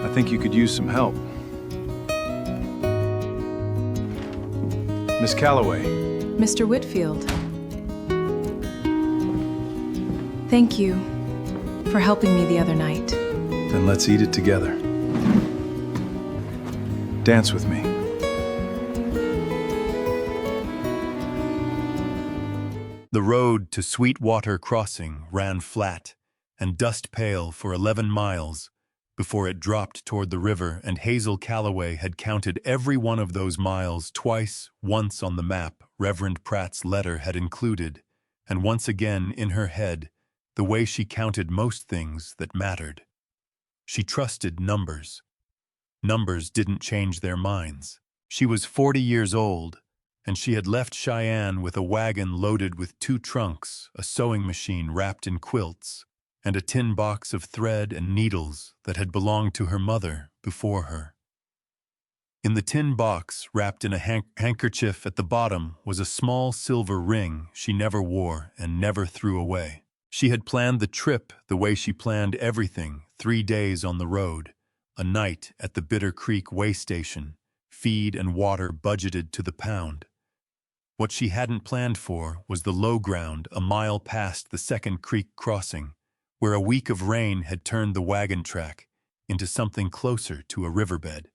I think you could use some help. Miss Calloway. Mr. Whitfield. Thank you for helping me the other night. Then let's eat it together. Dance with me. The road to Sweetwater Crossing ran flat and dust pale for 11 miles before it dropped toward the river, and Hazel Calloway had counted every one of those miles twice, once on the map Reverend Pratt's letter had included, and once again in her head, the way she counted most things that mattered. She trusted numbers. Numbers didn't change their minds. She was 40 years old, and she had left Cheyenne with a wagon loaded with 2 trunks, a sewing machine wrapped in quilts, and a tin box of thread and needles that had belonged to her mother before her. In the tin box, wrapped in a handkerchief at the bottom, was a small silver ring she never wore and never threw away. She had planned the trip the way she planned everything: 3 days on the road, a night at the Bitter Creek way station, feed and water budgeted to the pound. What she hadn't planned for was the low ground a mile past the second creek crossing, where a week of rain had turned the wagon track into something closer to a riverbed.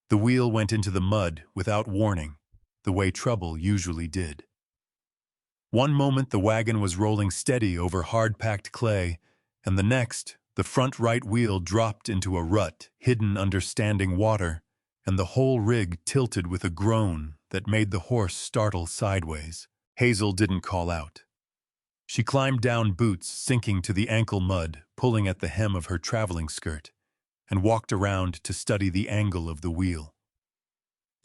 The wheel went into the mud without warning, the way trouble usually did. One moment the wagon was rolling steady over hard-packed clay, and the next, the front right wheel dropped into a rut hidden under standing water, and the whole rig tilted with a groan that made the horse startle sideways. Hazel didn't call out. She climbed down, boots sinking to the ankle mud, pulling at the hem of her traveling skirt, and walked around to study the angle of the wheel.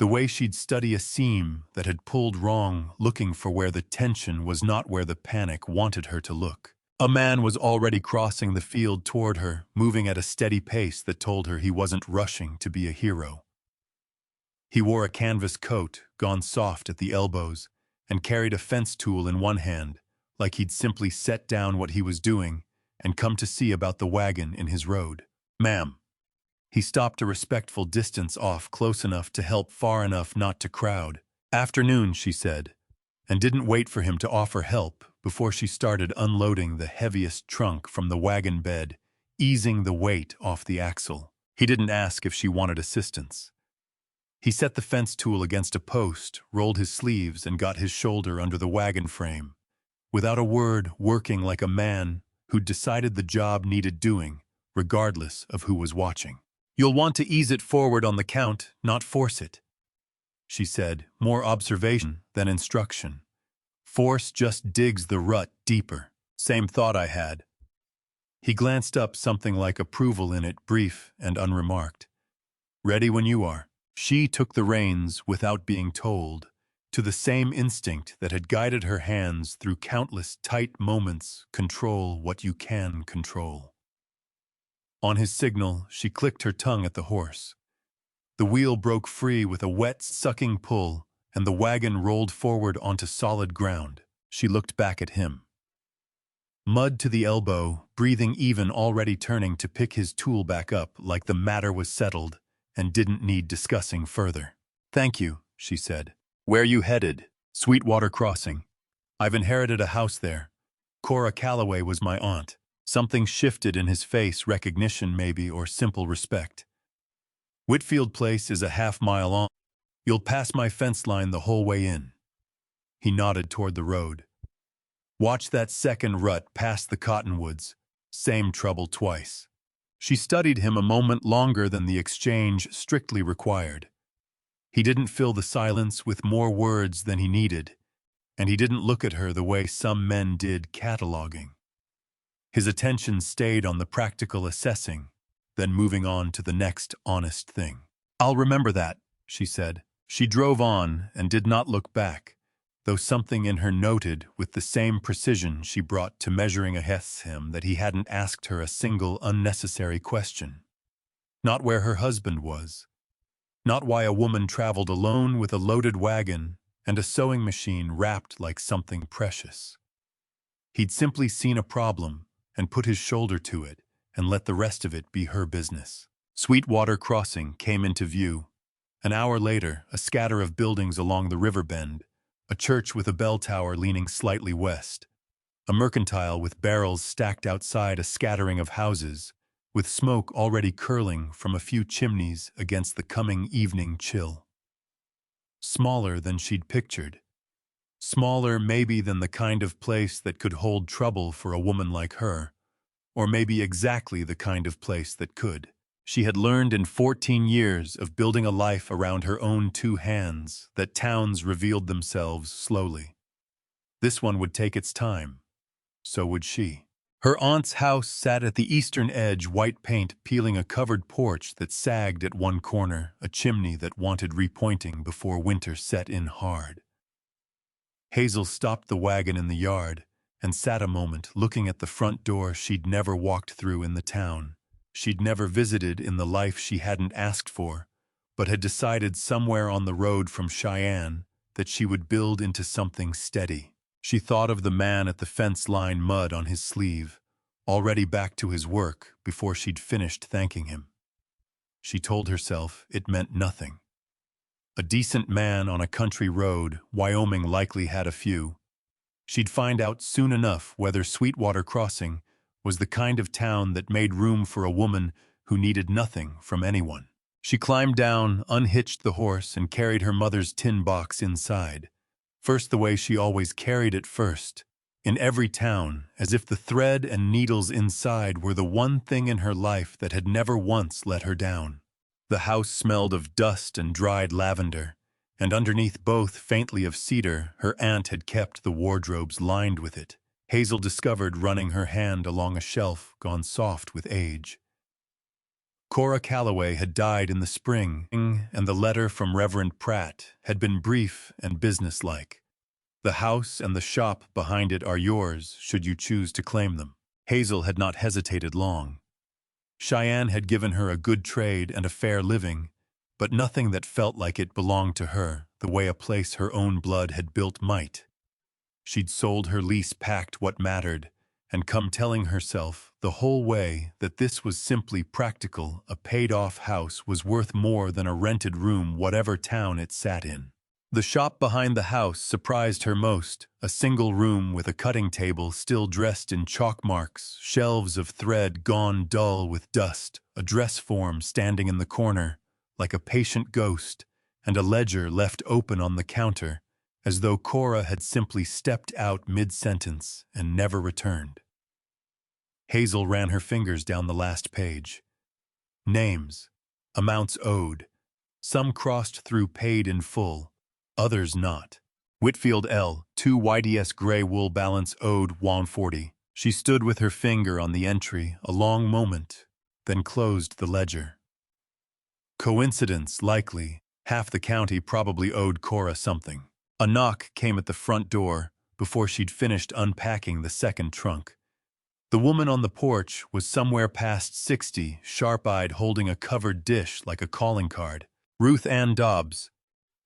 The way she'd study a seam that had pulled wrong, looking for where the tension was not where the panic wanted her to look. A man was already crossing the field toward her, moving at a steady pace that told her he wasn't rushing to be a hero. He wore a canvas coat, gone soft at the elbows, and carried a fence tool in one hand, like he'd simply set down what he was doing and come to see about the wagon in his road. "Ma'am." He stopped a respectful distance off, close enough to help, far enough not to crowd. "Afternoon," she said, and didn't wait for him to offer help before she started unloading the heaviest trunk from the wagon bed, easing the weight off the axle. He didn't ask if she wanted assistance. He set the fence tool against a post, rolled his sleeves, and got his shoulder under the wagon frame, without a word, working like a man who'd decided the job needed doing, regardless of who was watching. "You'll want to ease it forward on the count, not force it," she said, more observation than instruction. "Force just digs the rut deeper." "Same thought I had." He glanced up, something like approval in it, brief and unremarked. "Ready when you are." She took the reins without being told, to the same instinct that had guided her hands through countless tight moments: control what you can control. On his signal, she clicked her tongue at the horse. The wheel broke free with a wet, sucking pull, and the wagon rolled forward onto solid ground. She looked back at him. Mud to the elbow, breathing even, already turning to pick his tool back up like the matter was settled and didn't need discussing further. "Thank you," she said. "Where you headed?" "Sweetwater Crossing. I've inherited a house there. Cora Calloway was my aunt." Something shifted in his face, recognition maybe, or simple respect. "Whitfield Place is a half-mile on. You'll pass my fence line the whole way in." He nodded toward the road. "Watch that second rut past the cottonwoods. Same trouble twice." She studied him a moment longer than the exchange strictly required. He didn't fill the silence with more words than he needed, and he didn't look at her the way some men did, cataloging. His attention stayed on the practical assessing, then moving on to the next honest thing. "I'll remember that," she said. She drove on and did not look back, though something in her noted with the same precision she brought to measuring against him that he hadn't asked her a single unnecessary question. Not where her husband was. Not why a woman traveled alone with a loaded wagon and a sewing machine wrapped like something precious. He'd simply seen a problem and put his shoulder to it and let the rest of it be her business. Sweetwater Crossing came into view. An hour later, a scatter of buildings along the river bend, a church with a bell tower leaning slightly west, a mercantile with barrels stacked outside a scattering of houses, with smoke already curling from a few chimneys against the coming evening chill. Smaller than she'd pictured. Smaller maybe than the kind of place that could hold trouble for a woman like her, or maybe exactly the kind of place that could. She had learned in 14 years of building a life around her own two hands that towns revealed themselves slowly. This one would take its time. So would she. Her aunt's house sat at the eastern edge, white paint peeling a covered porch that sagged at one corner, a chimney that wanted repointing before winter set in hard. Hazel stopped the wagon in the yard and sat a moment looking at the front door she'd never walked through in the town. She'd never visited in the life she hadn't asked for, but had decided somewhere on the road from Cheyenne that she would build into something steady. She thought of the man at the fence line, mud on his sleeve, already back to his work before she'd finished thanking him. She told herself it meant nothing. A decent man on a country road, Wyoming likely had a few. She'd find out soon enough whether Sweetwater Crossing was the kind of town that made room for a woman who needed nothing from anyone. She climbed down, unhitched the horse, and carried her mother's tin box inside. First the way she always carried it first, in every town, as if the thread and needles inside were the one thing in her life that had never once let her down. The house smelled of dust and dried lavender, and underneath both, faintly of cedar, her aunt had kept the wardrobes lined with it. Hazel discovered running her hand along a shelf gone soft with age. Cora Calloway had died in the spring, and the letter from Reverend Pratt had been brief and businesslike. The house and the shop behind it are yours, should you choose to claim them. Hazel had not hesitated long. Cheyenne had given her a good trade and a fair living, but nothing that felt like it belonged to her, the way a place her own blood had built might. She'd sold her lease packed what mattered, and come telling herself the whole way that this was simply practical. A paid-off house was worth more than a rented room, whatever town it sat in. The shop behind the house surprised her most, a single room with a cutting table still dressed in chalk marks, shelves of thread gone dull with dust, a dress form standing in the corner, like a patient ghost, and a ledger left open on the counter, as though Cora had simply stepped out mid-sentence and never returned. Hazel ran her fingers down the last page. Names, amounts owed, some crossed through paid in full, others not. Whitfield L., 2 YDS gray wool balance owed $140. She stood with her finger on the entry a long moment, then closed the ledger. Coincidence, likely. Half the county probably owed Cora something. A knock came at the front door before she'd finished unpacking the second trunk. The woman on the porch was somewhere past 60, sharp-eyed, holding a covered dish like a calling card. Ruth Ann Dobbs.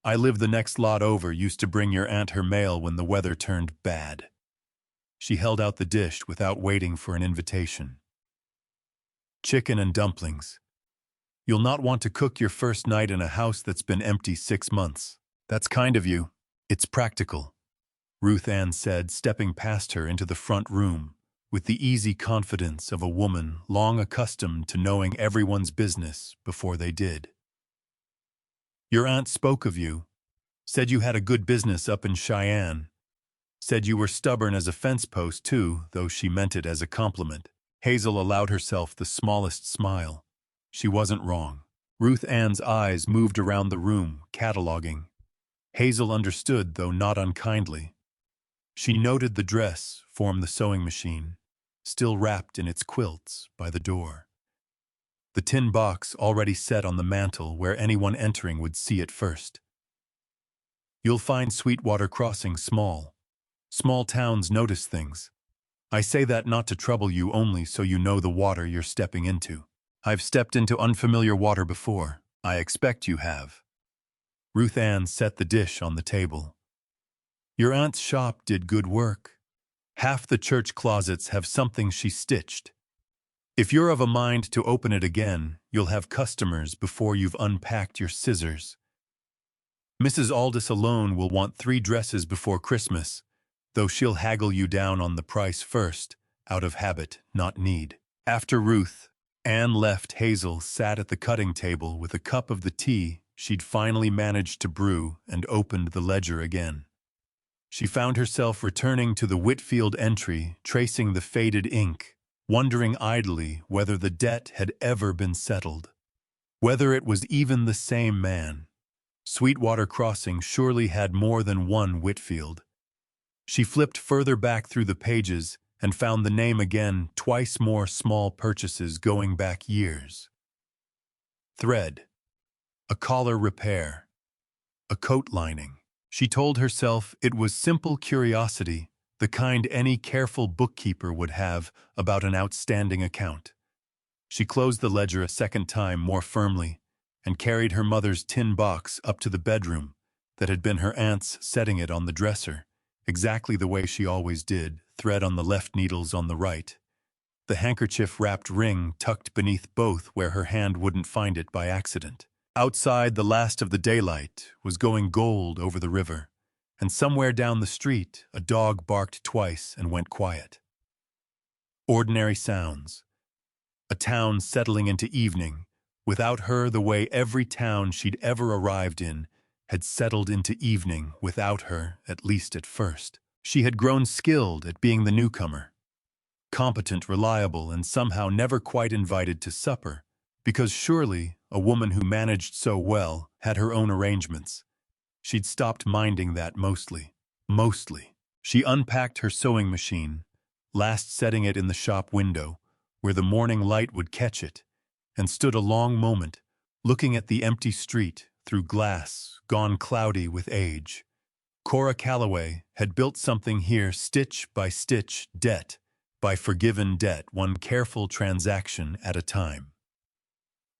I live the next lot over, used to bring your aunt her mail when the weather turned bad. She held out the dish without waiting for an invitation. Chicken and dumplings. You'll not want to cook your first night in a house that's been empty 6 months. That's kind of you. It's practical, Ruth Ann said, stepping past her into the front room, with the easy confidence of a woman long accustomed to knowing everyone's business before they did. Your aunt spoke of you, said you had a good business up in Cheyenne, said you were stubborn as a fence post too, though she meant it as a compliment. Hazel allowed herself the smallest smile. She wasn't wrong. Ruth Ann's eyes moved around the room, cataloging. Hazel understood, though not unkindly. She noted the dress form the sewing machine, still wrapped in its quilts by the door. The tin box already set on the mantel where anyone entering would see it first. You'll find Sweetwater Crossing small. Small towns notice things. I say that not to trouble you, only so you know the water you're stepping into. I've stepped into unfamiliar water before. I expect you have. Ruth Ann set the dish on the table. Your aunt's shop did good work. Half the church closets have something she stitched. If you're of a mind to open it again, you'll have customers before you've unpacked your scissors. Mrs. Aldous alone will want 3 dresses before Christmas, though she'll haggle you down on the price first, out of habit, not need. After Ruth, Anne left, Hazel sat at the cutting table with a cup of the tea she'd finally managed to brew and opened the ledger again. She found herself returning to the Whitfield entry, tracing the faded ink, wondering idly whether the debt had ever been settled, whether it was even the same man. Sweetwater Crossing surely had more than one Whitfield. She flipped further back through the pages and found the name again, twice more small purchases going back years. Thread, a collar repair, a coat lining. She told herself it was simple curiosity, the kind any careful bookkeeper would have about an outstanding account. She closed the ledger a second time more firmly and carried her mother's tin box up to the bedroom that had been her aunt's, setting it on the dresser, exactly the way she always did, thread on the left, needles on the right. The handkerchief-wrapped ring tucked beneath both where her hand wouldn't find it by accident. Outside, the last of the daylight was going gold over the river, and somewhere down the street a dog barked twice and went quiet. Ordinary sounds. A town settling into evening, without her the way every town she'd ever arrived in had settled into evening without her, at least at first. She had grown skilled at being the newcomer, competent, reliable, and somehow never quite invited to supper, because surely a woman who managed so well had her own arrangements. She'd stopped minding that mostly. She unpacked her sewing machine, last setting it in the shop window, where the morning light would catch it, and stood a long moment, looking at the empty street through glass gone cloudy with age. Cora Calloway had built something here, stitch by stitch, debt by forgiven debt, one careful transaction at a time.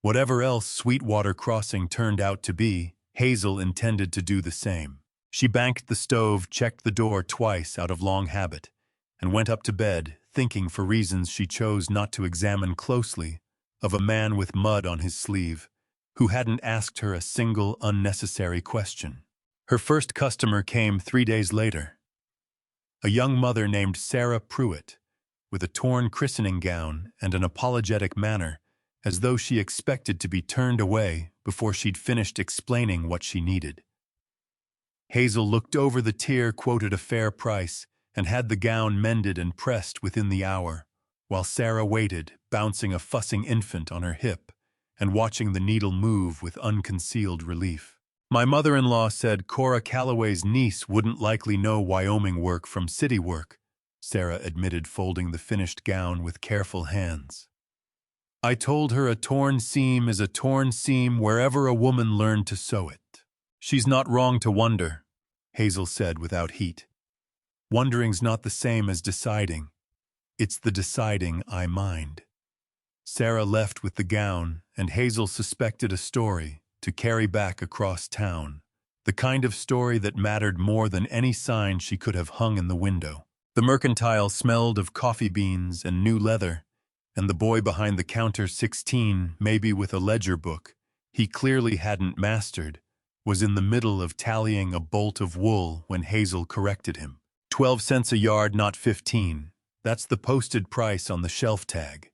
Whatever else Sweetwater Crossing turned out to be, Hazel intended to do the same. She banked the stove, checked the door twice out of long habit, and went up to bed, thinking, for reasons she chose not to examine closely, of a man with mud on his sleeve, who hadn't asked her a single unnecessary question. Her first customer came 3 days later. A young mother named Sarah Pruitt, with a torn christening gown and an apologetic manner, as though she expected to be turned away before she'd finished explaining what she needed. Hazel looked over the tier, quoted a fair price, and had the gown mended and pressed within the hour, while Sarah waited, bouncing a fussing infant on her hip and watching the needle move with unconcealed relief. My mother-in-law said Cora Calloway's niece wouldn't likely know Wyoming work from city work, Sarah admitted, folding the finished gown with careful hands. I told her a torn seam is a torn seam wherever a woman learned to sew it. She's not wrong to wonder, Hazel said without heat. Wondering's not the same as deciding. It's the deciding I mind. Sarah left with the gown, and Hazel suspected a story to carry back across town, the kind of story that mattered more than any sign she could have hung in the window. The mercantile smelled of coffee beans and new leather, and the boy behind the counter, 16, maybe with a ledger book he clearly hadn't mastered, was in the middle of tallying a bolt of wool when Hazel corrected him. 12 cents a yard, not 15. That's the posted price on the shelf tag.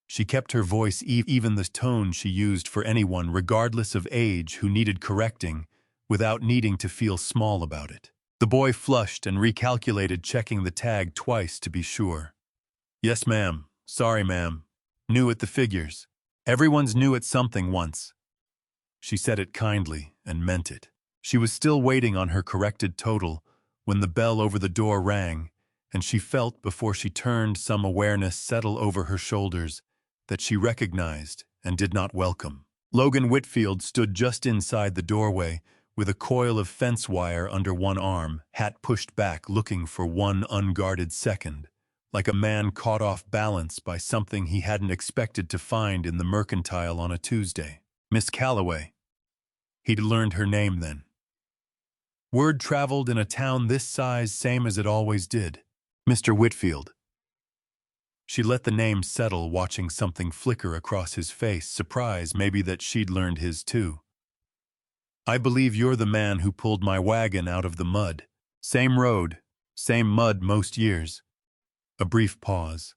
She kept her voice even the tone she used for anyone, regardless of age, who needed correcting, without needing to feel small about it. The boy flushed and recalculated, checking the tag twice to be sure. Yes, ma'am. Sorry, ma'am. New at the figures. Everyone's new at something once. She said it kindly and meant it. She was still waiting on her corrected total when the bell over the door rang, and she felt, before she turned, some awareness settle over her shoulders that she recognized and did not welcome. Logan Whitfield stood just inside the doorway, with a coil of fence wire under one arm, hat pushed back, looking for one unguarded second, like a man caught off balance by something he hadn't expected to find in the mercantile on a Tuesday. Miss Calloway. He'd learned her name then. Word traveled in a town this size, same as it always did. Mr. Whitfield. She let the name settle, watching something flicker across his face, surprise maybe that she'd learned his too. I believe you're the man who pulled my wagon out of the mud. Same road, same mud most years. A brief pause.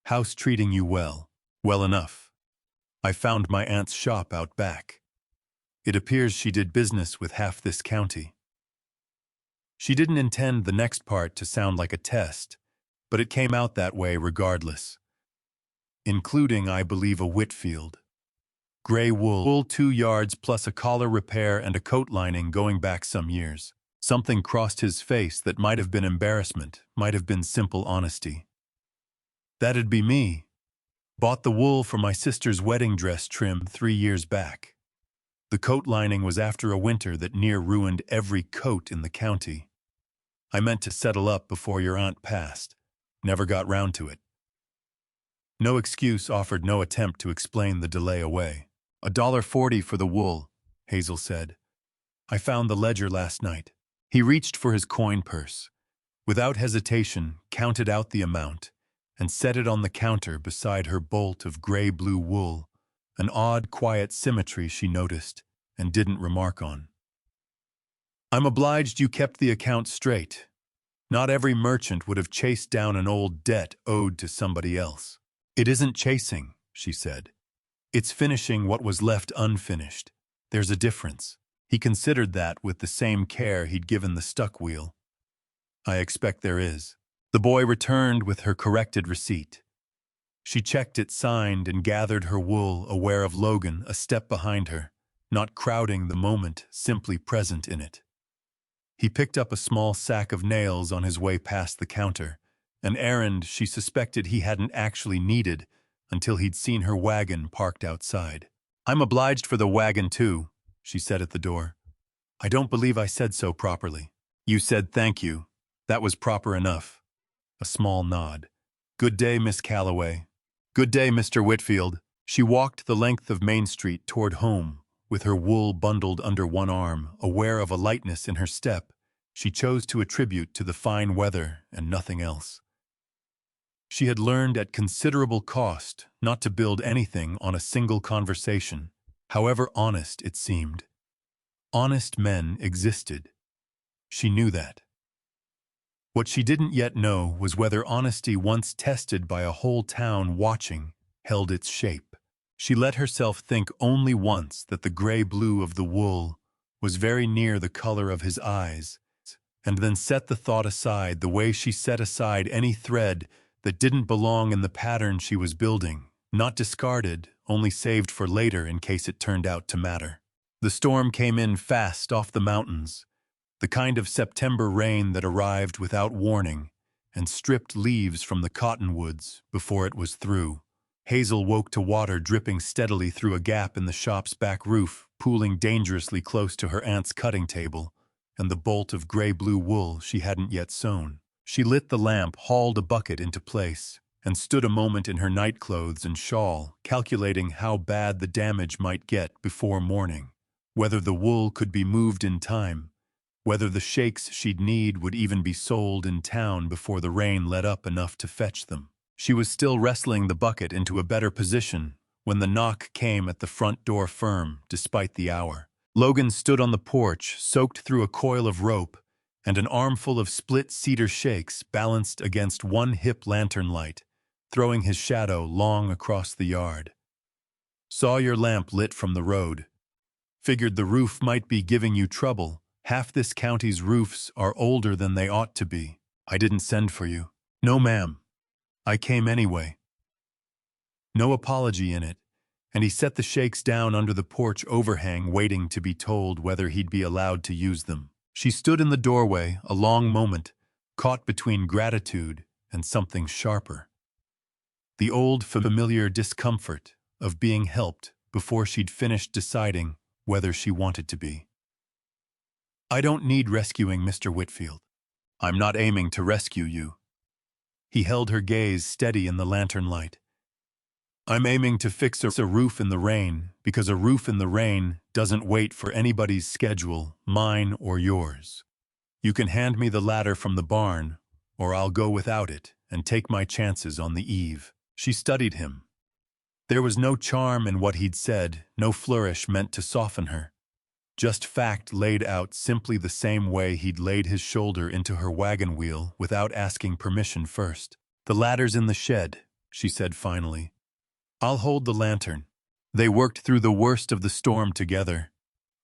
House treating you well. Well enough. I found my aunt's shop out back. It appears she did business with half this county. She didn't intend the next part to sound like a test, but it came out that way regardless. Including, I believe, a Whitfield. Gray wool 2 yards plus a collar repair and a coat lining going back some years. Something crossed his face that might have been embarrassment, might have been simple honesty. That'd be me. Bought the wool for my sister's wedding dress trim 3 years back. The coat lining was after a winter that near ruined every coat in the county. I meant to settle up before your aunt passed. Never got round to it. No excuse offered, no attempt to explain the delay away. $1.40 for the wool, Hazel said. I found the ledger last night. He reached for his coin purse. Without hesitation, counted out the amount and set it on the counter beside her bolt of gray-blue wool, an odd, quiet symmetry she noticed and didn't remark on. I'm obliged you kept the account straight. Not every merchant would have chased down an old debt owed to somebody else. It isn't chasing, she said. It's finishing what was left unfinished. There's a difference. He considered that with the same care he'd given the stuck wheel. I expect there is. The boy returned with her corrected receipt. She checked it signed and gathered her wool, aware of Logan a step behind her, not crowding the moment, simply present in it. He picked up a small sack of nails on his way past the counter, an errand she suspected he hadn't actually needed until he'd seen her wagon parked outside. I'm obliged for the wagon too, she said at the door. I don't believe I said so properly. You said thank you. That was proper enough. A small nod. Good day, Miss Calloway. Good day, Mr. Whitfield. She walked the length of Main Street toward home, with her wool bundled under one arm, aware of a lightness in her step she chose to attribute to the fine weather and nothing else. She had learned at considerable cost not to build anything on a single conversation, however honest it seemed. Honest men existed. She knew that. What she didn't yet know was whether honesty, once tested by a whole town watching, held its shape. She let herself think only once that the gray-blue of the wool was very near the color of his eyes, and then set the thought aside the way she set aside any thread that didn't belong in the pattern she was building, not discarded, only saved for later in case it turned out to matter. The storm came in fast off the mountains, the kind of September rain that arrived without warning and stripped leaves from the cottonwoods before it was through. Hazel woke to water dripping steadily through a gap in the shop's back roof, pooling dangerously close to her aunt's cutting table and the bolt of gray-blue wool she hadn't yet sewn. She lit the lamp, hauled a bucket into place, and stood a moment in her nightclothes and shawl, calculating how bad the damage might get before morning, whether the wool could be moved in time, whether the shakes she'd need would even be sold in town before the rain let up enough to fetch them. She was still wrestling the bucket into a better position when the knock came at the front door firm, despite the hour. Logan stood on the porch, soaked through a coil of rope, and an armful of split cedar shakes balanced against one hip lantern light, throwing his shadow long across the yard. Saw your lamp lit from the road. Figured the roof might be giving you trouble. Half this county's roofs are older than they ought to be. I didn't send for you. No, ma'am. I came anyway. No apology in it, and he set the shakes down under the porch overhang, waiting to be told whether he'd be allowed to use them. She stood in the doorway a long moment, caught between gratitude and something sharper. The old familiar discomfort of being helped before she'd finished deciding whether she wanted to be. I don't need rescuing, Mr. Whitfield. I'm not aiming to rescue you. He held her gaze steady in the lantern light. I'm aiming to fix a roof in the rain, because a roof in the rain doesn't wait for anybody's schedule, mine or yours. You can hand me the ladder from the barn, or I'll go without it and take my chances on the eve. She studied him. There was no charm in what he'd said, no flourish meant to soften her. Just fact laid out simply the same way he'd laid his shoulder into her wagon wheel without asking permission first. "The ladder's in the shed," she said finally. "I'll hold the lantern." They worked through the worst of the storm together,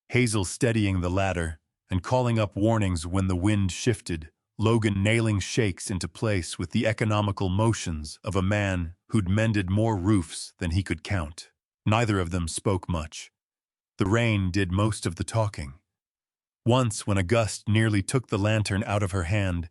Hazel steadying the ladder and calling up warnings when the wind shifted, Logan nailing shakes into place with the economical motions of a man who'd mended more roofs than he could count. Neither of them spoke much. The rain did most of the talking. Once, when a gust nearly took the lantern out of her hand,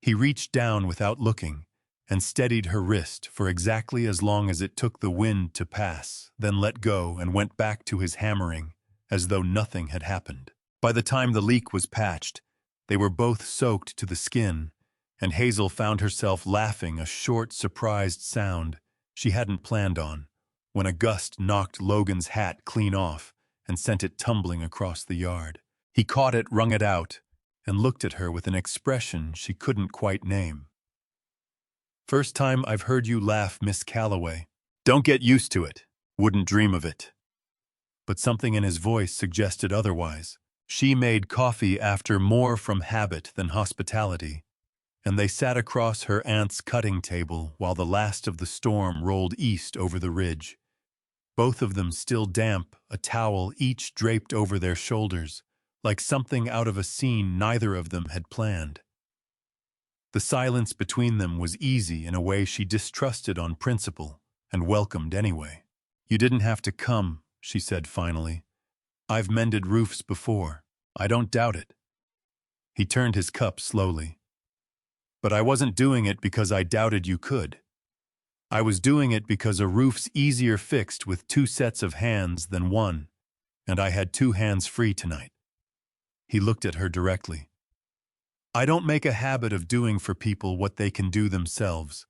he reached down without looking and steadied her wrist for exactly as long as it took the wind to pass, then let go and went back to his hammering, as though nothing had happened. By the time the leak was patched, they were both soaked to the skin, and Hazel found herself laughing a short, surprised sound she hadn't planned on, when a gust knocked Logan's hat clean off and sent it tumbling across the yard. He caught it, wrung it out, and looked at her with an expression she couldn't quite name. "First time I've heard you laugh, Miss Calloway. Don't get used to it. Wouldn't dream of it." But something in his voice suggested otherwise. She made coffee after more from habit than hospitality, and they sat across her aunt's cutting table while the last of the storm rolled east over the ridge. Both of them still damp, a towel each draped over their shoulders, like something out of a scene neither of them had planned. The silence between them was easy in a way she distrusted on principle and welcomed anyway. "You didn't have to come," she said finally. "I've mended roofs before. I don't doubt it." He turned his cup slowly. "But I wasn't doing it because I doubted you could. I was doing it because a roof's easier fixed with 2 sets of hands than 1, and I had 2 hands free tonight." He looked at her directly. "I don't make a habit of doing for people what they can do themselves.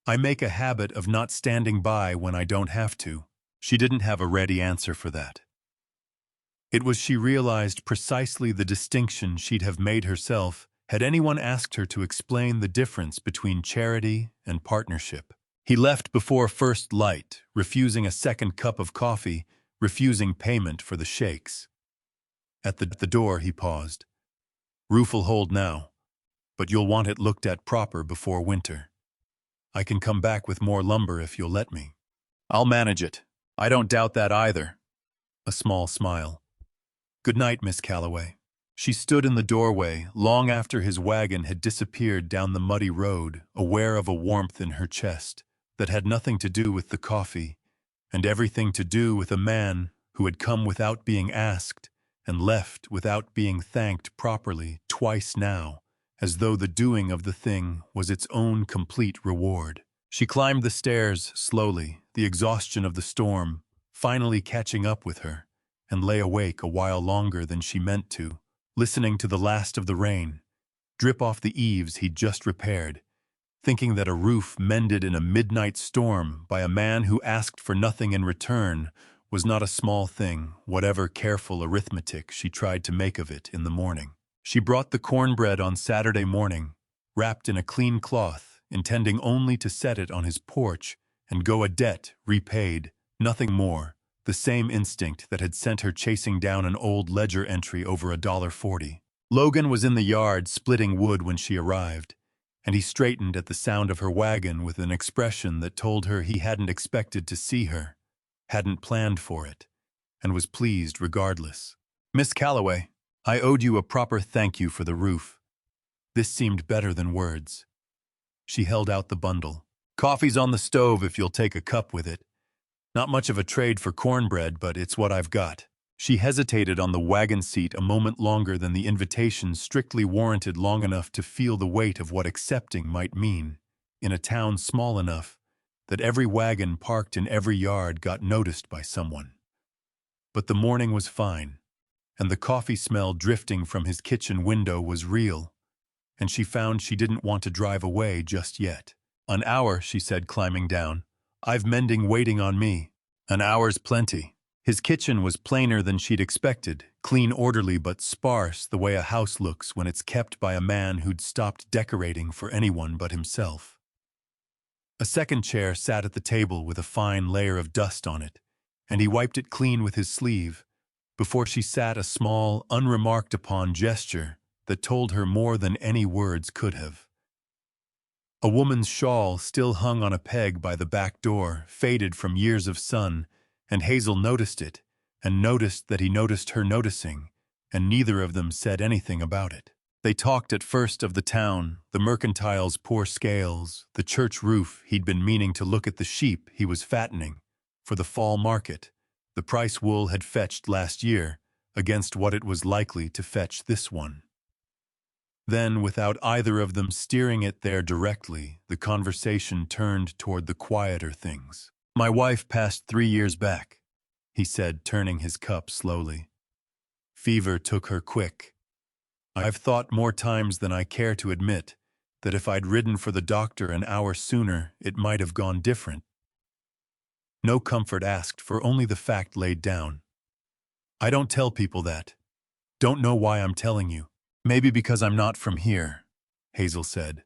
I make a habit of not standing by when I don't have to." She didn't have a ready answer for that. It was, she realized, precisely the distinction she'd have made herself had anyone asked her to explain the difference between charity and partnership. He left before first light, refusing a second cup of coffee, refusing payment for the shakes. At the door he paused. "Roof'll hold now, but you'll want it looked at proper before winter. I can come back with more lumber if you'll let me." "I'll manage it. I don't doubt that either." A small smile. "Good night, Miss Calloway." She stood in the doorway long after his wagon had disappeared down the muddy road, aware of a warmth in her chest that had nothing to do with the coffee and everything to do with a man who had come without being asked and left without being thanked properly twice now, as though the doing of the thing was its own complete reward. She climbed the stairs slowly, the exhaustion of the storm finally catching up with her, and lay awake a while longer than she meant to, listening to the last of the rain drip off the eaves he'd just repaired, thinking that a roof mended in a midnight storm by a man who asked for nothing in return was not a small thing, whatever careful arithmetic she tried to make of it in the morning. She brought the cornbread on Saturday morning, wrapped in a clean cloth, intending only to set it on his porch and go a debt repaid, nothing more, the same instinct that had sent her chasing down an old ledger entry over $1.40. Logan was in the yard splitting wood when she arrived, and he straightened at the sound of her wagon with an expression that told her he hadn't expected to see her, hadn't planned for it, and was pleased regardless. "Miss Calloway, I owed you a proper thank you for the roof." This seemed better than words. She held out the bundle. "Coffee's on the stove if you'll take a cup with it. Not much of a trade for cornbread, but it's what I've got." She hesitated on the wagon seat a moment longer than the invitation strictly warranted, long enough to feel the weight of what accepting might mean, in a town small enough that every wagon parked in every yard got noticed by someone. But the morning was fine, and the coffee smell drifting from his kitchen window was real, and she found she didn't want to drive away just yet. "An hour," she said, climbing down. "I've mending waiting on me." "An hour's plenty." His kitchen was plainer than she'd expected, clean, orderly, but sparse the way a house looks when it's kept by a man who'd stopped decorating for anyone but himself. A second chair sat at the table with a fine layer of dust on it, and he wiped it clean with his sleeve. Before she sat a small, unremarked-upon gesture that told her more than any words could have. A woman's shawl still hung on a peg by the back door, faded from years of sun, and Hazel noticed it, and noticed that he noticed her noticing, and neither of them said anything about it. They talked at first of the town, the mercantile's poor scales, the church roof. He'd been meaning to look at the sheep he was fattening for the fall market. The price wool had fetched last year against what it was likely to fetch this one. Then, without either of them steering it there directly, the conversation turned toward the quieter things. "My wife passed 3 years back," he said, turning his cup slowly. "Fever took her quick. I've thought more times than I care to admit that if I'd ridden for the doctor an hour sooner, it might have gone different. No comfort asked for, only the fact laid down. I don't tell people that. Don't know why I'm telling you. Maybe because I'm not from here," Hazel said.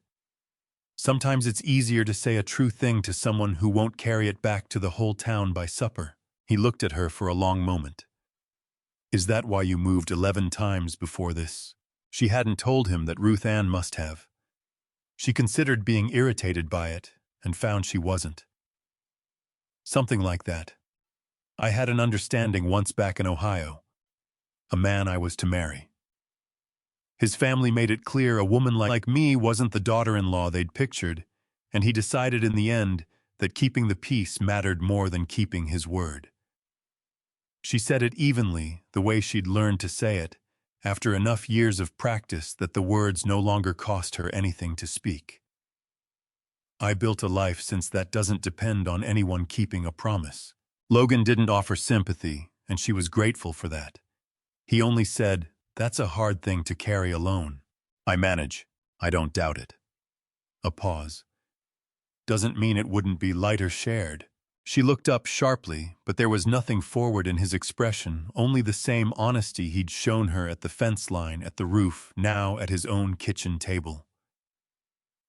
"Sometimes it's easier to say a true thing to someone who won't carry it back to the whole town by supper." He looked at her for a long moment. "Is that why you moved 11 times before this?" She hadn't told him that Ruth Ann must have. She considered being irritated by it, and found she wasn't. "Something like that. I had an understanding once back in Ohio. A man I was to marry. His family made it clear a woman like me wasn't the daughter-in-law they'd pictured, and he decided in the end that keeping the peace mattered more than keeping his word." She said it evenly, the way she'd learned to say it, after enough years of practice that the words no longer cost her anything to speak. "I built a life since that doesn't depend on anyone keeping a promise." Logan didn't offer sympathy, and she was grateful for that. He only said, "That's a hard thing to carry alone." "I manage. I don't doubt it." A pause. "Doesn't mean it wouldn't be lighter shared." She looked up sharply, but there was nothing forward in his expression, only the same honesty he'd shown her at the fence line, at the roof, now at his own kitchen table.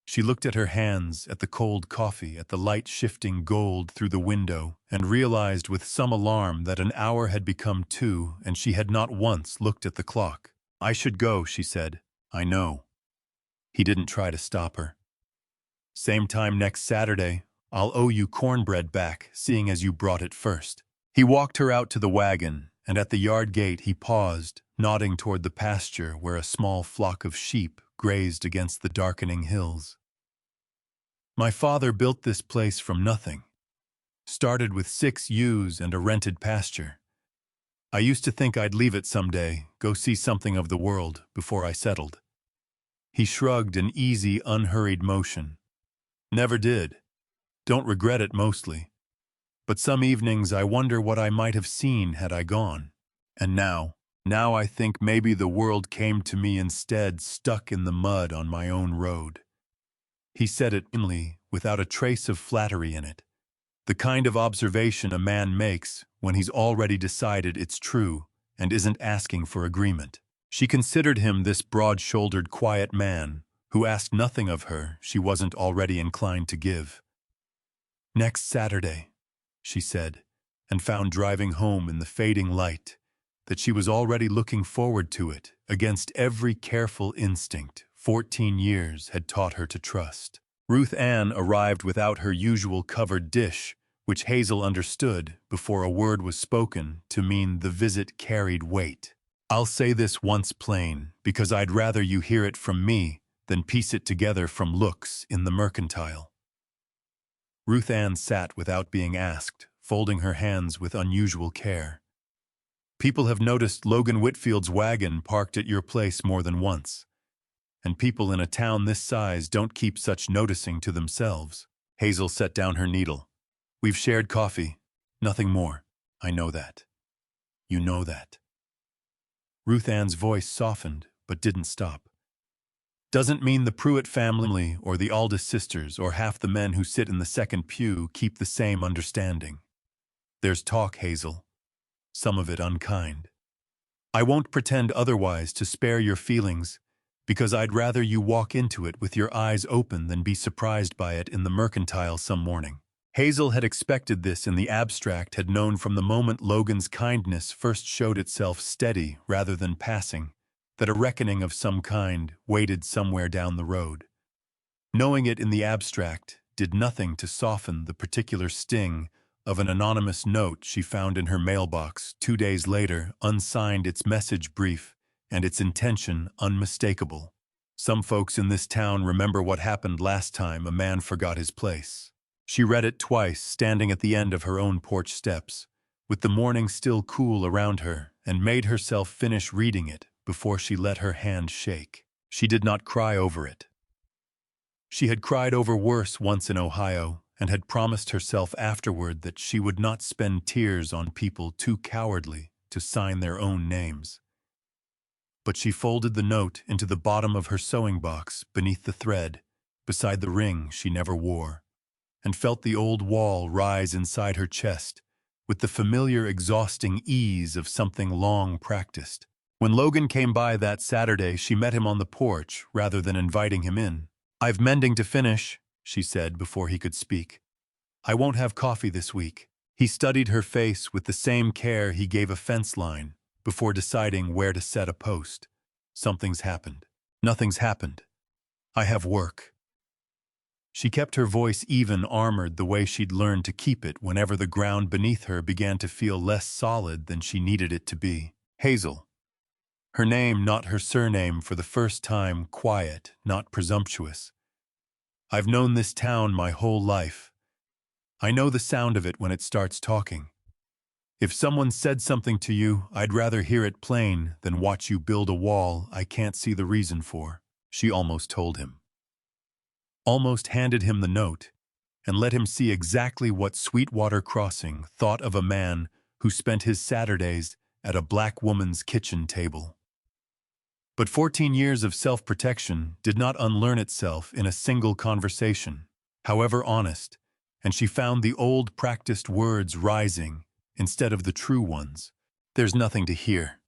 She looked at her hands, at the cold coffee, at the light shifting gold through the window, and realized with some alarm that an hour had become 2, and she had not once looked at the clock. "I should go," she said. "I know." He didn't try to stop her. "Same time next Saturday. I'll owe you cornbread back, seeing as you brought it first." He walked her out to the wagon, and at the yard gate he paused, nodding toward the pasture where a small flock of sheep grazed against the darkening hills. "My father built this place from nothing. Started with 6 ewes and a rented pasture. I used to think I'd leave it someday, go see something of the world, before I settled." He shrugged an easy, unhurried motion. "Never did. Don't regret it mostly. But some evenings I wonder what I might have seen had I gone. And now I think maybe the world came to me instead, stuck in the mud on my own road." He said it inly, without a trace of flattery in it. The kind of observation a man makes when he's already decided it's true and isn't asking for agreement. She considered him this broad-shouldered, quiet man who asked nothing of her she wasn't already inclined to give. "Next Saturday," she said, and found driving home in the fading light that she was already looking forward to it against every careful instinct 14 years had taught her to trust. Ruth Ann arrived without her usual covered dish, which Hazel understood, before a word was spoken, to mean the visit carried weight. "I'll say this once plain, because I'd rather you hear it from me than piece it together from looks in the mercantile." Ruth Ann sat without being asked, folding her hands with unusual care. "People have noticed Logan Whitfield's wagon parked at your place more than once. And people in a town this size don't keep such noticing to themselves." Hazel set down her needle. "We've shared coffee. Nothing more. I know that. You know that." Ruth Ann's voice softened, but didn't stop. "Doesn't mean the Pruitt family or the Aldous sisters or half the men who sit in the second pew keep the same understanding. There's talk, Hazel. Some of it unkind. I won't pretend otherwise to spare your feelings, Because I'd rather you walk into it with your eyes open than be surprised by it in the mercantile some morning. Hazel had expected this in the abstract, had known from the moment Logan's kindness first showed itself steady rather than passing, that a reckoning of some kind waited somewhere down the road. Knowing it in the abstract did nothing to soften the particular sting of an anonymous note she found in her mailbox 2 days later, unsigned, its message brief and its intention unmistakable. Some folks in this town remember what happened last time a man forgot his place. She read it twice, standing at the end of her own porch steps, with the morning still cool around her, and made herself finish reading it before she let her hand shake. She did not cry over it. She had cried over worse once in Ohio, and had promised herself afterward that she would not spend tears on people too cowardly to sign their own names. But she folded the note into the bottom of her sewing box beneath the thread, beside the ring she never wore, and felt the old wall rise inside her chest with the familiar exhausting ease of something long practiced. When Logan came by that Saturday, she met him on the porch rather than inviting him in. "I've mending to finish," she said before he could speak. "I won't have coffee this week." He studied her face with the same care he gave a fence line before deciding where to set a post. "Something's happened." "Nothing's happened. I have work." She kept her voice even, armored the way she'd learned to keep it whenever the ground beneath her began to feel less solid than she needed it to be. Hazel. Her name, not her surname, for the first time, quiet, not presumptuous. "I've known this town my whole life. I know the sound of it when it starts talking. If someone said something to you, I'd rather hear it plain than watch you build a wall I can't see the reason for," she almost told him. Almost handed him the note, and let him see exactly what Sweetwater Crossing thought of a man who spent his Saturdays at a black woman's kitchen table. But 14 years of self-protection did not unlearn itself in a single conversation, however honest, and she found the old practiced words rising instead of the true ones. "There's nothing to hear.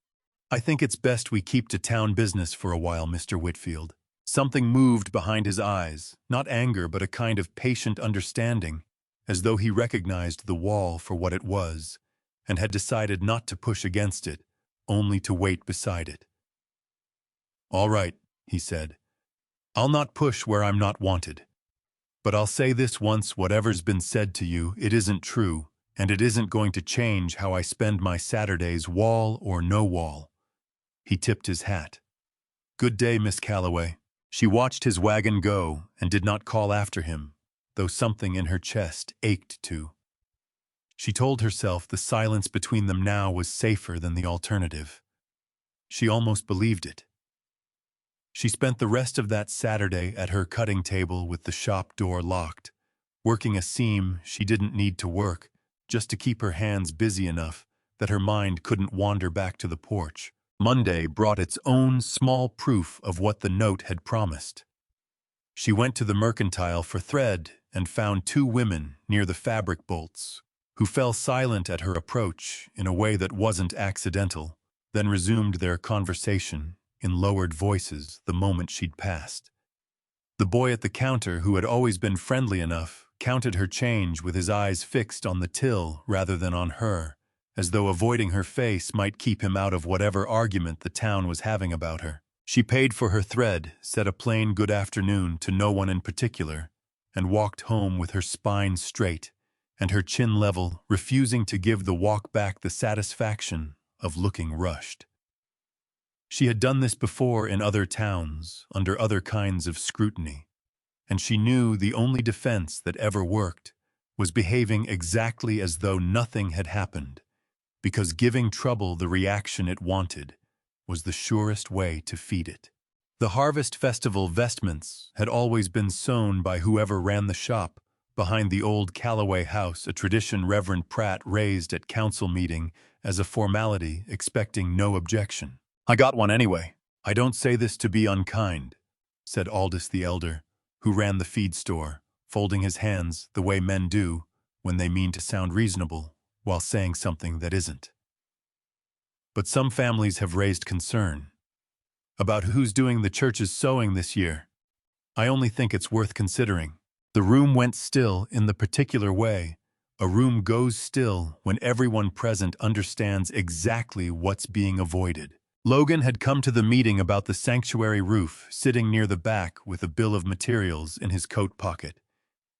I think it's best we keep to town business for a while, Mr. Whitfield." Something moved behind his eyes, not anger but a kind of patient understanding, as though he recognized the wall for what it was, and had decided not to push against it, only to wait beside it. "All right," he said. "I'll not push where I'm not wanted. But I'll say this once: whatever's been said to you, it isn't true, and it isn't going to change how I spend my Saturdays, wall or no wall." He tipped his hat. "Good day, Miss Calloway." She watched his wagon go and did not call after him, though something in her chest ached to. She told herself the silence between them now was safer than the alternative. She almost believed it. She spent the rest of that Saturday at her cutting table with the shop door locked, working a seam she didn't need to work, just to keep her hands busy enough that her mind couldn't wander back to the porch. Monday brought its own small proof of what the note had promised. She went to the mercantile for thread and found 2 women near the fabric bolts, who fell silent at her approach in a way that wasn't accidental, then resumed their conversation in lowered voices the moment she'd passed. The boy at the counter, who had always been friendly enough, counted her change with his eyes fixed on the till rather than on her, as though avoiding her face might keep him out of whatever argument the town was having about her. She paid for her thread, said a plain good afternoon to no one in particular, and walked home with her spine straight and her chin level, refusing to give the walk back the satisfaction of looking rushed. She had done this before in other towns, under other kinds of scrutiny, and she knew the only defense that ever worked was behaving exactly as though nothing had happened, because giving trouble the reaction it wanted was the surest way to feed it. The Harvest Festival vestments had always been sewn by whoever ran the shop behind the old Calloway house, a tradition Reverend Pratt raised at council meeting as a formality, expecting no objection. "I got one anyway. I don't say this to be unkind," said Aldous the elder, who ran the feed store, folding his hands the way men do when they mean to sound reasonable while saying something that isn't. "But some families have raised concern. About who's doing the church's sewing this year. I only think it's worth considering. The room went still in the particular way. A room goes still when everyone present understands exactly what's being avoided. Logan had come to the meeting about the sanctuary roof, sitting near the back with a bill of materials in his coat pocket,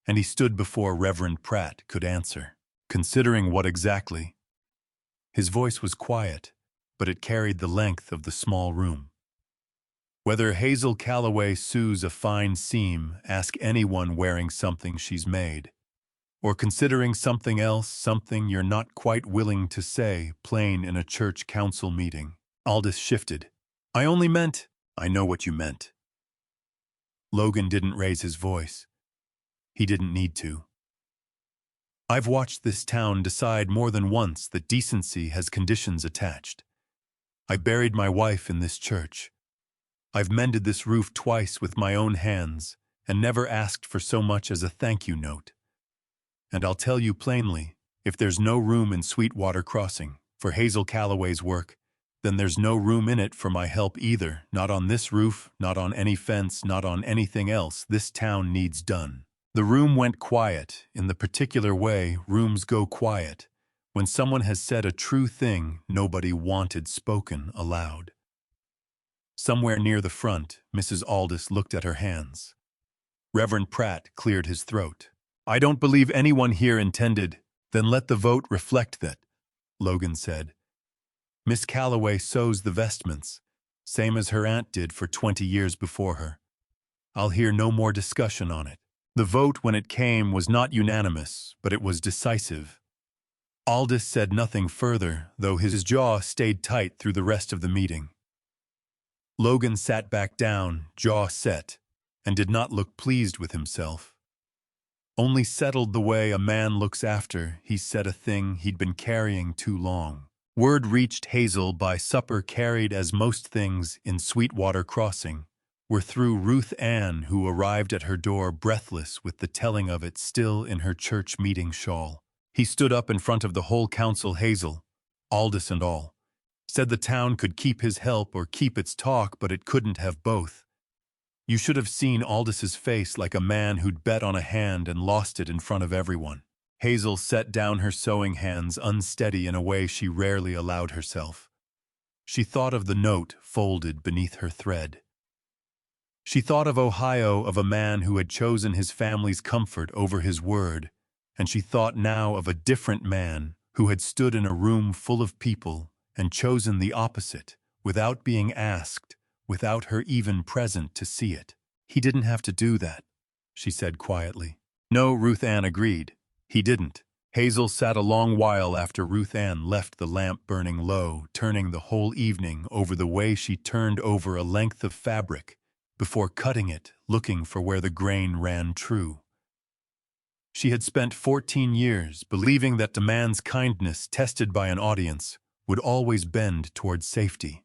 and he stood before Reverend Pratt could answer. Considering what exactly? His voice was quiet, but it carried the length of the small room. Whether Hazel Calloway sews a fine seam, ask anyone wearing something she's made. Or considering something else, something you're not quite willing to say, plain in a church council meeting. Aldous shifted. I only meant, I know what you meant. Logan didn't raise his voice. He didn't need to. I've watched this town decide more than once that decency has conditions attached. I buried my wife in this church. I've mended this roof twice with my own hands and never asked for so much as a thank you note. And I'll tell you plainly, if there's no room in Sweetwater Crossing for Hazel Calloway's work, then there's no room in it for my help either, not on this roof, not on any fence, not on anything else this town needs done. The room went quiet, in the particular way rooms go quiet, when someone has said a true thing nobody wanted spoken aloud. Somewhere near the front, Mrs. Aldous looked at her hands. Reverend Pratt cleared his throat. I don't believe anyone here intended, then let the vote reflect that, Logan said. Miss Calloway sews the vestments, same as her aunt did for 20 years before her. I'll hear no more discussion on it. The vote, when it came, was not unanimous, but it was decisive. Aldous said nothing further, though his jaw stayed tight through the rest of the meeting. Logan sat back down, jaw set, and did not look pleased with himself. Only settled the way a man looks after he said a thing he'd been carrying too long. Word reached Hazel by supper carried as most things in Sweetwater Crossing were through Ruth Ann, who arrived at her door breathless with the telling of it still in her church meeting shawl. He stood up in front of the whole council. Hazel, Aldous and all, said the town could keep his help or keep its talk, but it couldn't have both. You should have seen Aldis's face, like a man who'd bet on a hand and lost it in front of everyone. Hazel set down her sewing hands, unsteady in a way she rarely allowed herself. She thought of the note folded beneath her thread. She thought of Ohio, of a man who had chosen his family's comfort over his word, and she thought now of a different man who had stood in a room full of people and chosen the opposite, without being asked, without her even present to see it. He didn't have to do that, she said quietly. No, Ruth Ann agreed. He didn't. Hazel sat a long while after Ruth Ann left, the lamp burning low, turning the whole evening over the way she turned over a length of fabric, before cutting it, looking for where the grain ran true. She had spent 14 years believing that the man's kindness, tested by an audience, would always bend towards safety.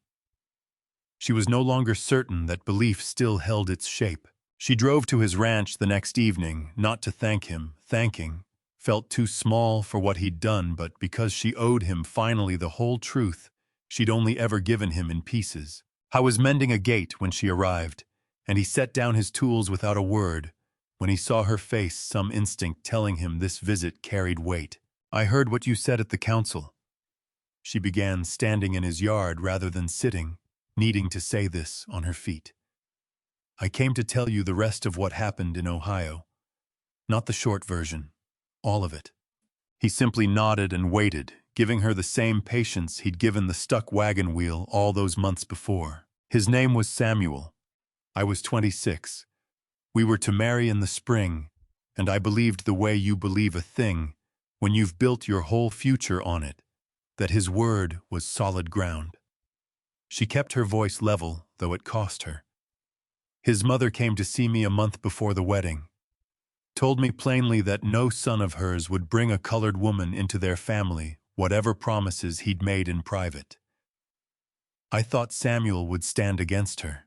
She was no longer certain that belief still held its shape. She drove to his ranch the next evening, not to thank him. Thanking felt too small for what he'd done, but because she owed him finally the whole truth she'd only ever given him in pieces. I was mending a gate when she arrived, and he set down his tools without a word. When he saw her face, some instinct telling him this visit carried weight. I heard what you said at the council. She began, standing in his yard rather than sitting, needing to say this on her feet. I came to tell you the rest of what happened in Ohio. Not the short version. All of it. He simply nodded and waited, giving her the same patience he'd given the stuck wagon wheel all those months before. His name was Samuel. I was 26. We were to marry in the spring, and I believed the way you believe a thing, when you've built your whole future on it, that his word was solid ground. She kept her voice level, though it cost her. His mother came to see me a month before the wedding. Told me plainly that no son of hers would bring a colored woman into their family, whatever promises he'd made in private. I thought Samuel would stand against her.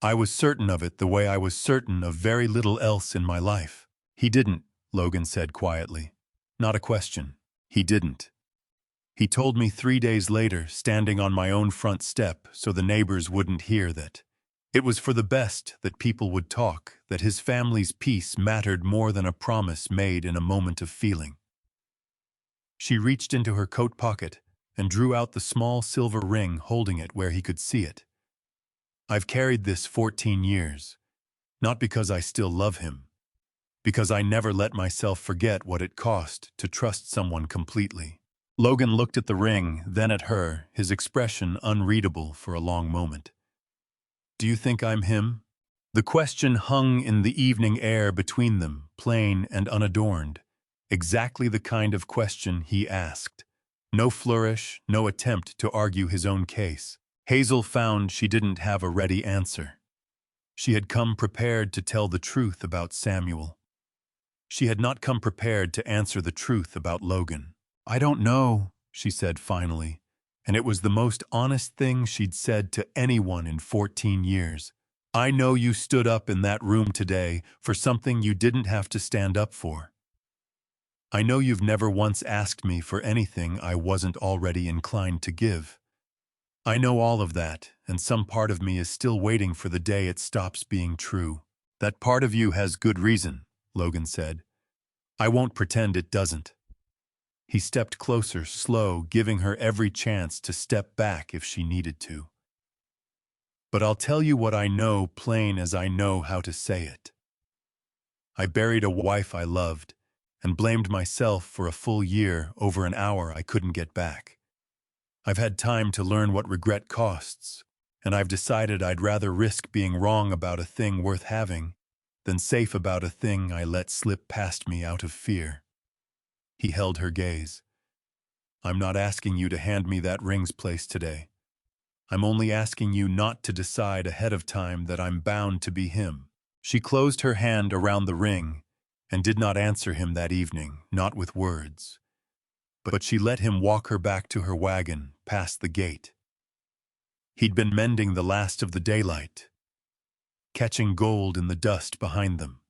I was certain of it the way I was certain of very little else in my life. He didn't, Logan said quietly. Not a question. He didn't. He told me 3 days later, standing on my own front step so the neighbors wouldn't hear, that it was for the best that people would talk, that his family's peace mattered more than a promise made in a moment of feeling. She reached into her coat pocket and drew out the small silver ring, holding it where he could see it. I've carried this 14 years, not because I still love him, because I never let myself forget what it cost to trust someone completely. Logan looked at the ring, then at her, his expression unreadable for a long moment. Do you think I'm him? The question hung in the evening air between them, plain and unadorned. Exactly the kind of question he asked. No flourish, no attempt to argue his own case. Hazel found she didn't have a ready answer. She had come prepared to tell the truth about Samuel. She had not come prepared to answer the truth about Logan. I don't know, she said finally, and it was the most honest thing she'd said to anyone in 14 years. I know you stood up in that room today for something you didn't have to stand up for. I know you've never once asked me for anything I wasn't already inclined to give. I know all of that, and some part of me is still waiting for the day it stops being true. That part of you has good reason, Logan said. I won't pretend it doesn't. He stepped closer, slow, giving her every chance to step back if she needed to. But I'll tell you what I know, plain as I know how to say it. I buried a wife I loved, and blamed myself for a full year over an hour I couldn't get back. I've had time to learn what regret costs, and I've decided I'd rather risk being wrong about a thing worth having than safe about a thing I let slip past me out of fear. He held her gaze. I'm not asking you to hand me that ring's place today. I'm only asking you not to decide ahead of time that I'm bound to be him. She closed her hand around the ring and did not answer him that evening, not with words. But she let him walk her back to her wagon, past the gate. He'd been mending the last of the daylight, catching gold in the dust behind them.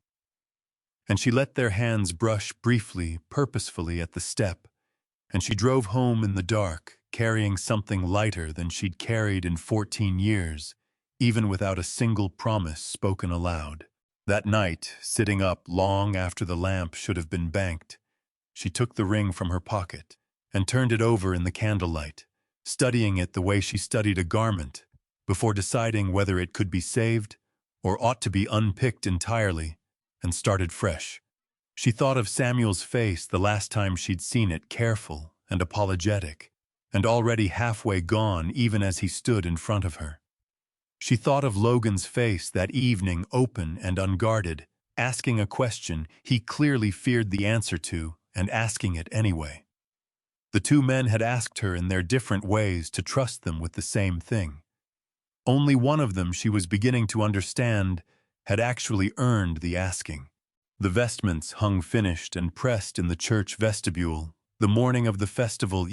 And she let their hands brush briefly, purposefully at the step, and she drove home in the dark, carrying something lighter than she'd carried in 14 years, even without a single promise spoken aloud. That night, sitting up long after the lamp should have been banked, she took the ring from her pocket and turned it over in the candlelight, studying it the way she studied a garment, before deciding whether it could be saved or ought to be unpicked entirely and started fresh. She thought of Samuel's face the last time she'd seen it, careful and apologetic, and already halfway gone even as he stood in front of her. She thought of Logan's face that evening, open and unguarded, asking a question he clearly feared the answer to, and asking it anyway. The two men had asked her in their different ways to trust them with the same thing. Only one of them, she was beginning to understand, had actually earned the asking. The vestments hung finished and pressed in the church vestibule, the morning of the festival,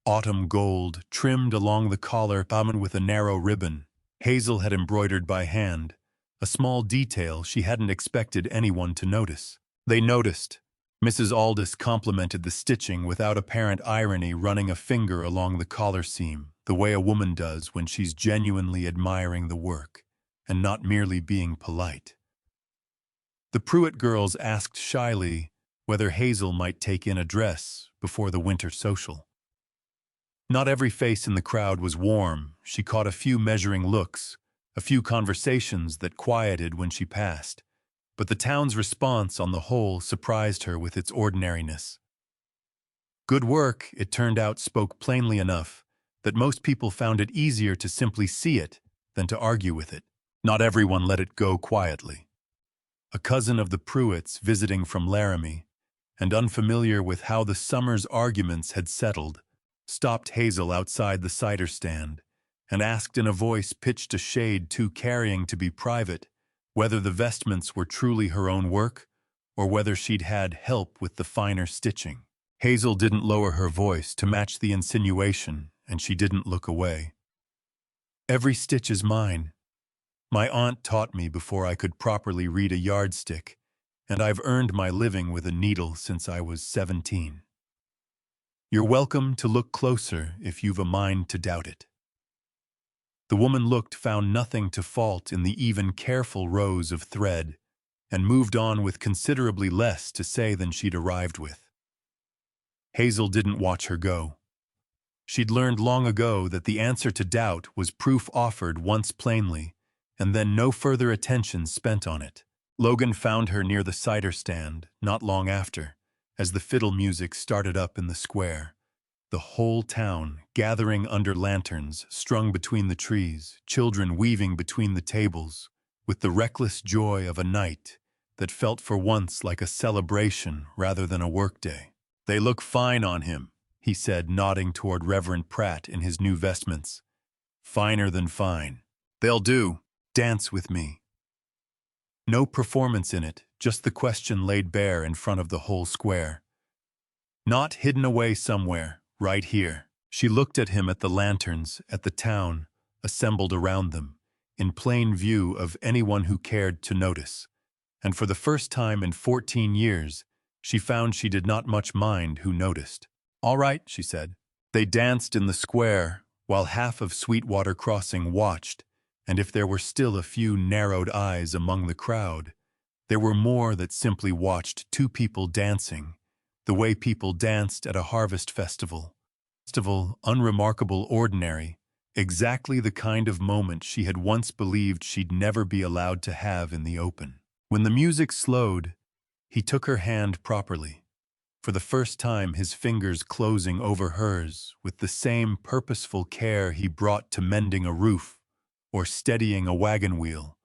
autumn gold, trimmed along the collar, bound with a narrow ribbon. Hazel had embroidered by hand, a small detail she hadn't expected anyone to notice. They noticed. Mrs. Aldous complimented the stitching without apparent irony, running a finger along the collar seam, the way a woman does when she's genuinely admiring the work, and not merely being polite. The Pruitt girls asked shyly whether Hazel might take in a dress before the winter social. Not every face in the crowd was warm. She caught a few measuring looks, a few conversations that quieted when she passed. But the town's response on the whole surprised her with its ordinariness. Good work, it turned out, spoke plainly enough that most people found it easier to simply see it than to argue with it. Not everyone let it go quietly. A cousin of the Pruitts, visiting from Laramie, and unfamiliar with how the summer's arguments had settled, stopped Hazel outside the cider stand and asked in a voice pitched a shade too carrying to be private whether the vestments were truly her own work or whether she'd had help with the finer stitching. Hazel didn't lower her voice to match the insinuation, and she didn't look away. Every stitch is mine. My aunt taught me before I could properly read a yardstick, and I've earned my living with a needle since I was 17. You're welcome to look closer if you've a mind to doubt it. The woman looked, found nothing to fault in the even careful rows of thread, and moved on with considerably less to say than she'd arrived with. Hazel didn't watch her go. She'd learned long ago that the answer to doubt was proof offered once plainly, and then no further attention spent on it. Logan found her near the cider stand, not long after, as the fiddle music started up in the square. The whole town, gathering under lanterns, strung between the trees, children weaving between the tables, with the reckless joy of a night that felt for once like a celebration rather than a workday. "They look fine on him," he said, nodding toward Reverend Pratt in his new vestments. "Finer than fine. They'll do. Dance with me." No performance in it, just the question laid bare in front of the whole square. Not hidden away somewhere, right here. She looked at him, at the lanterns, at the town, assembled around them, in plain view of anyone who cared to notice. And for the first time in 14 years, she found she did not much mind who noticed. "All right," she said. They danced in the square, while half of Sweetwater Crossing watched, and if there were still a few narrowed eyes among the crowd, there were more that simply watched two people dancing, the way people danced at a harvest festival. Unremarkable, ordinary, exactly the kind of moment she had once believed she'd never be allowed to have in the open. When the music slowed, he took her hand properly, for the first time his fingers closing over hers with the same purposeful care he brought to mending a roof or steadying a wagon wheel.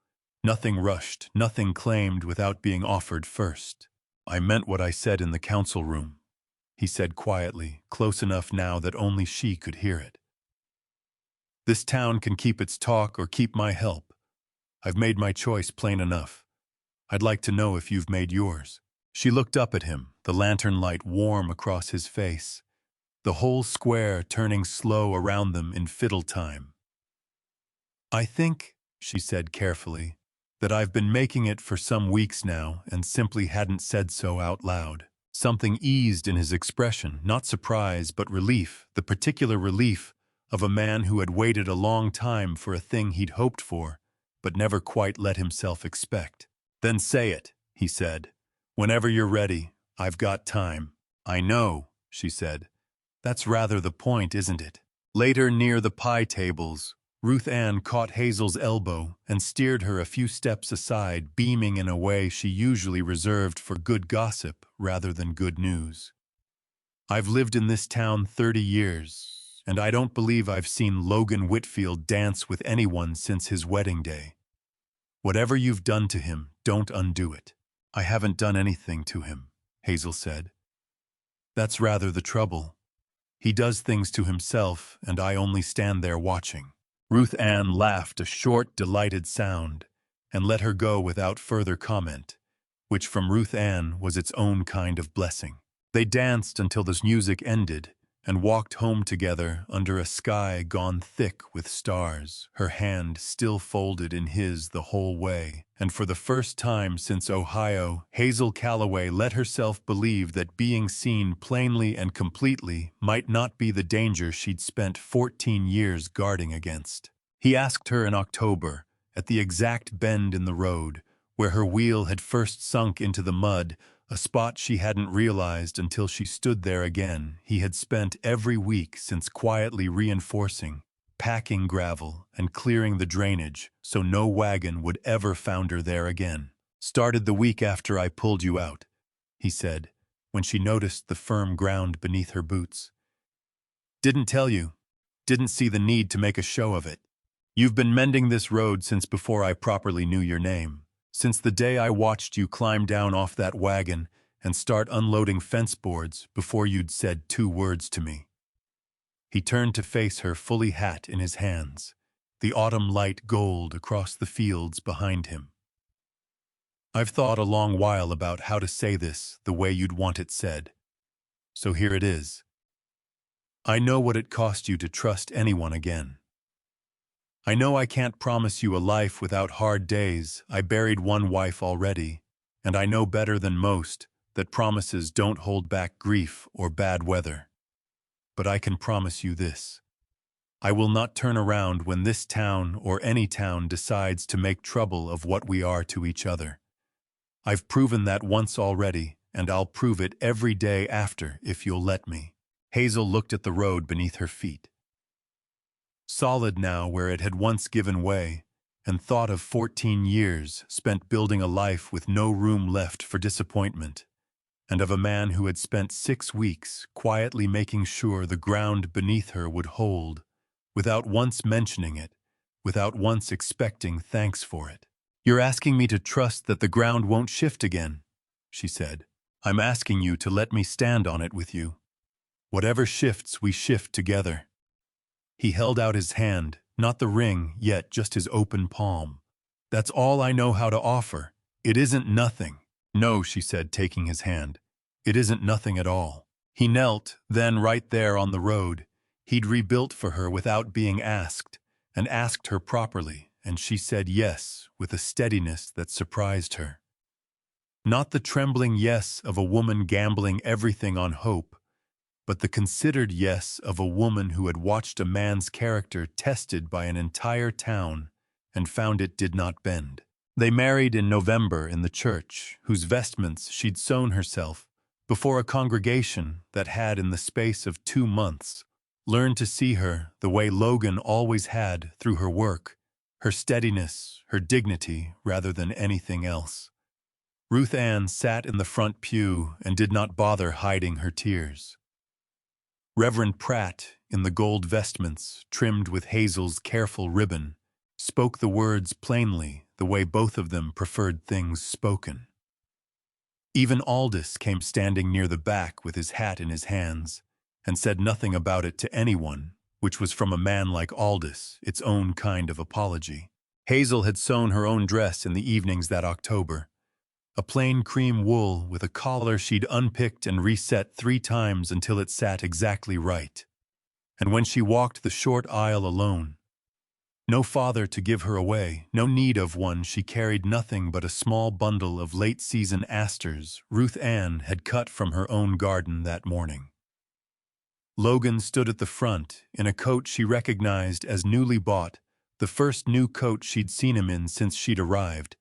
Nothing rushed, nothing claimed without being offered first. "I meant what I said in the council room," he said quietly, close enough now that only she could hear it. "This town can keep its talk or keep my help. I've made my choice plain enough. I'd like to know if you've made yours." She looked up at him, the lantern light warm across his face, the whole square turning slow around them in fiddle time. "I think," she said carefully, "that I've been making it for some weeks now and simply hadn't said so out loud." Something eased in his expression, not surprise but relief, the particular relief of a man who had waited a long time for a thing he'd hoped for, but never quite let himself expect. "Then say it," he said. "Whenever you're ready, I've got time." "I know," she said. "That's rather the point, isn't it?" Later, near the pie tables, Ruth Ann caught Hazel's elbow and steered her a few steps aside, beaming in a way she usually reserved for good gossip rather than good news. "I've lived in this town 30 years, and I don't believe I've seen Logan Whitfield dance with anyone since his wedding day. Whatever you've done to him, don't undo it." "I haven't done anything to him," Hazel said. "That's rather the trouble. He does things to himself, and I only stand there watching." Ruth Ann laughed a short, delighted sound, and let her go without further comment, which from Ruth Ann was its own kind of blessing. They danced until the music ended, and walked home together under a sky gone thick with stars, her hand still folded in his the whole way. And for the first time since Ohio, Hazel Calloway let herself believe that being seen plainly and completely might not be the danger she'd spent 14 years guarding against. He asked her in October, at the exact bend in the road, where her wheel had first sunk into the mud, a spot she hadn't realized until she stood there again. He had spent every week since quietly reinforcing, packing gravel, and clearing the drainage so no wagon would ever founder there again. "Started the week after I pulled you out," he said, when she noticed the firm ground beneath her boots. "Didn't tell you. Didn't see the need to make a show of it. You've been mending this road since before I properly knew your name. Since the day I watched you climb down off that wagon and start unloading fence boards before you'd said 2 words to me." He turned to face her, fully hat in his hands, the autumn light gold across the fields behind him. "I've thought a long while about how to say this the way you'd want it said. So here it is. I know what it cost you to trust anyone again. I know I can't promise you a life without hard days. I buried one wife already, and I know better than most that promises don't hold back grief or bad weather. but I can promise you this. I will not turn around when this town or any town decides to make trouble of what we are to each other. I've proven that once already, and I'll prove it every day after if you'll let me." Hazel looked at the road beneath her feet. Solid now where it had once given way, and thought of 14 years spent building a life with no room left for disappointment, and of a man who had spent 6 weeks quietly making sure the ground beneath her would hold, without once mentioning it, without once expecting thanks for it. "You're asking me to trust that the ground won't shift again," she said. "I'm asking you to let me stand on it with you. Whatever shifts, we shift together." He held out his hand, not the ring, yet just his open palm. "That's all I know how to offer. It isn't nothing." "No," she said, taking his hand. "It isn't nothing at all." He knelt, then right there on the road. He'd rebuilt for her without being asked, and asked her properly, and she said yes with a steadiness that surprised her. Not the trembling yes of a woman gambling everything on hope, but the considered yes of a woman who had watched a man's character tested by an entire town and found it did not bend. They married in November in the church, whose vestments she'd sewn herself, before a congregation that had, in the space of 2 months, learned to see her the way Logan always had through her work, her steadiness, her dignity, rather than anything else. Ruth Ann sat in the front pew and did not bother hiding her tears. Reverend Pratt, in the gold vestments trimmed with Hazel's careful ribbon, spoke the words plainly the way both of them preferred things spoken. Even Aldous came standing near the back with his hat in his hands, and said nothing about it to anyone, which was from a man like Aldous its own kind of apology. Hazel had sewn her own dress in the evenings that October, a plain cream wool with a collar she'd unpicked and reset 3 times until it sat exactly right. And when she walked the short aisle alone, no father to give her away, no need of one, she carried nothing but a small bundle of late-season asters Ruth Ann had cut from her own garden that morning. Logan stood at the front in a coat she recognized as newly bought, the first new coat she'd seen him in since she'd arrived,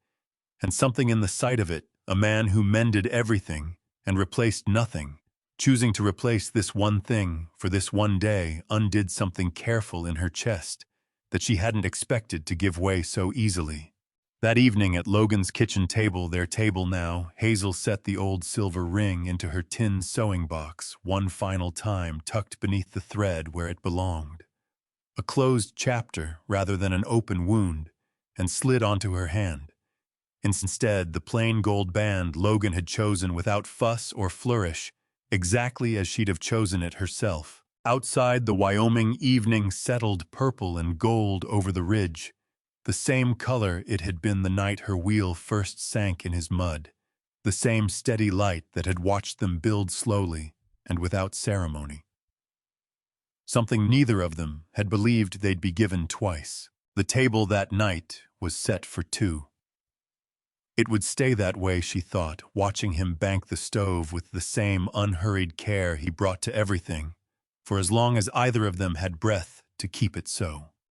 and something in the sight of it, a man who mended everything and replaced nothing, choosing to replace this one thing for this one day, undid something careful in her chest that she hadn't expected to give way so easily. That evening at Logan's kitchen table, their table now, Hazel set the old silver ring into her tin sewing box one final time, tucked beneath the thread where it belonged. A closed chapter rather than an open wound, and slid onto her hand. Instead, the plain gold band Logan had chosen without fuss or flourish, exactly as she'd have chosen it herself. Outside, the Wyoming evening settled purple and gold over the ridge, the same color it had been the night her wheel first sank in his mud, the same steady light that had watched them build slowly and without ceremony. Something neither of them had believed they'd be given twice. The table that night was set for 2. It would stay that way, she thought, watching him bank the stove with the same unhurried care he brought to everything, for as long as either of them had breath to keep it so.